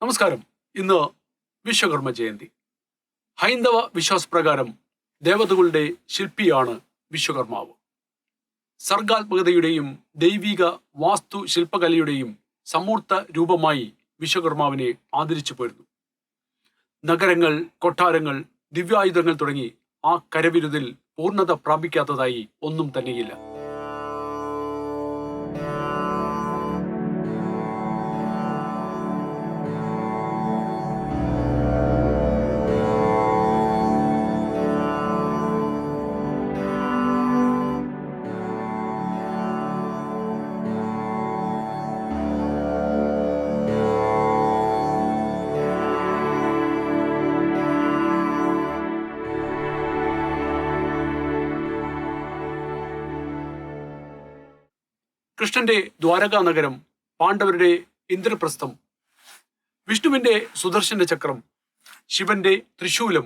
നമസ്കാരം. ഇന്ന് വിശ്വകർമ്മ ജയന്തി. ഹൈന്ദവ വിശ്വാസപ്രകാരം ദേവതകളുടെ ശില്പിയാണ് വിശ്വകർമാവ്. സർഗാത്മകതയുടെയും ദൈവിക വാസ്തു ശില്പകലയുടെയും സമൂർത്ത രൂപമായി വിശ്വകർമാവിനെ ആദരിച്ചു പോരുന്നു. നഗരങ്ങൾ, കൊട്ടാരങ്ങൾ, ദിവ്യായുധങ്ങൾ തുടങ്ങി ആ കരവിരുതിൽ പൂർണ്ണത പ്രാപിക്കാത്തതായി ഒന്നും തന്നെയില്ല. കൃഷ്ണന്റെ ദ്വാരകാ നഗരം, പാണ്ഡവരുടെ ഇന്ദ്രപ്രസ്ഥം, വിഷ്ണുവിന്റെ സുദർശന ചക്രം, ശിവന്റെ ത്രിശൂലം,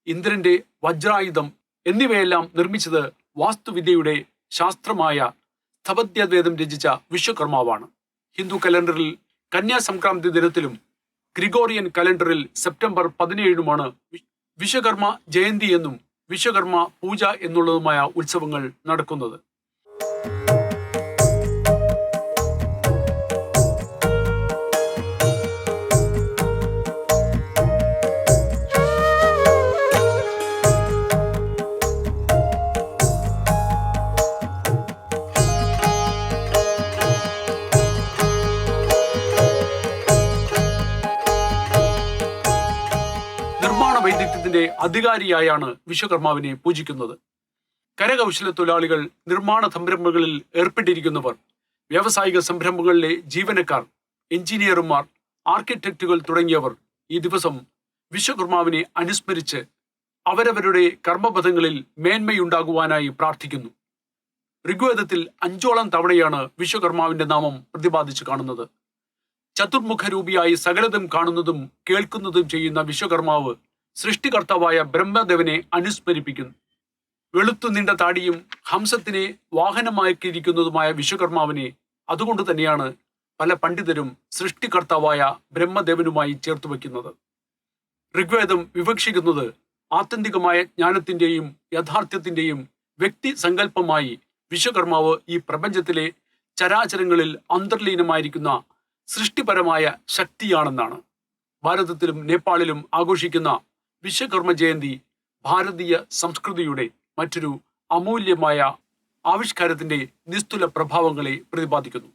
ഇന്ദ്രന്റെ വജ്രായുധം എന്നിവയെല്ലാം നിർമ്മിച്ചത് വാസ്തുവിദ്യയുടെ ശാസ്ത്രമായ സ്ഥപത്യവേദം രചിച്ച വിശ്വകർമാവാണ്. ഹിന്ദു കലണ്ടറിൽ കന്യാസംക്രാന്തി ദിനത്തിലും ഗ്രിഗോറിയൻ കലണ്ടറിൽ സെപ്റ്റംബർ 17 വിശ്വകർമ്മ ജയന്തി എന്നും വിശ്വകർമ്മ പൂജ എന്നുള്ളതുമായ ഉത്സവങ്ങൾ നടക്കുന്നത്. നിർമ്മാണ വൈദഗ്ധ്യത്തിന്റെ അധികാരിയായാണ് വിശ്വകർമാവിനെ പൂജിക്കുന്നത്. കരകൗശല തൊഴിലാളികൾ, നിർമ്മാണ സംരംഭങ്ങളിൽ ഏർപ്പെട്ടിരിക്കുന്നവർ, വ്യാവസായിക സംരംഭങ്ങളിലെ ജീവനക്കാർ, എഞ്ചിനീയർമാർ, ആർക്കിടെക്റ്റുകൾ തുടങ്ങിയവർ ഈ ദിവസം വിശ്വകർമാവിനെ അനുസ്മരിച്ച് അവരവരുടെ കർമ്മപഥങ്ങളിൽ മേന്മയുണ്ടാകുവാനായി പ്രാർത്ഥിക്കുന്നു. ഋഗ്വേദത്തിൽ 5ഓളം തവണയാണ് വിശ്വകർമാവിന്റെ നാമം പ്രതിപാദിച്ചു കാണുന്നത്. ചതുർമുഖരൂപിയായി സകലതും കാണുന്നതും കേൾക്കുന്നതും ചെയ്യുന്ന വിശ്വകർമാവ് സൃഷ്ടികർത്താവായ ബ്രഹ്മദേവനെ അനുസ്മരിപ്പിക്കുന്നു. വെളുത്തു നീണ്ട താടിയും ഹംസത്തിനെ വാഹനമാക്കിയിരിക്കുന്നതുമായ വിശ്വകർമാവിനെ അതുകൊണ്ട് തന്നെയാണ് പല പണ്ഡിതരും സൃഷ്ടികർത്താവായ ബ്രഹ്മദേവനുമായി ചേർത്ത് വയ്ക്കുന്നത്. ഋഗ്വേദം വിവക്ഷിക്കുന്നത് ആത്യന്തികമായ ജ്ഞാനത്തിന്റെയും യാഥാർത്ഥ്യത്തിന്റെയും വ്യക്തി സങ്കല്പമായി വിശ്വകർമാവ് ഈ പ്രപഞ്ചത്തിലെ ചരാചരങ്ങളിൽ അന്തർലീനമായിരിക്കുന്ന സൃഷ്ടിപരമായ ശക്തിയാണെന്നാണ്. ഭാരതത്തിലും നേപ്പാളിലും ആഘോഷിക്കുന്ന വിശ്വകർമ്മ ജയന്തി ഭാരതീയ സംസ്കൃതിയുടെ മറ്റൊരു അമൂല്യമായ ആവിഷ്കാരത്തിന്റെ നിസ്തുല പ്രഭാവങ്ങളെ പ്രതിപാദിക്കുന്നു.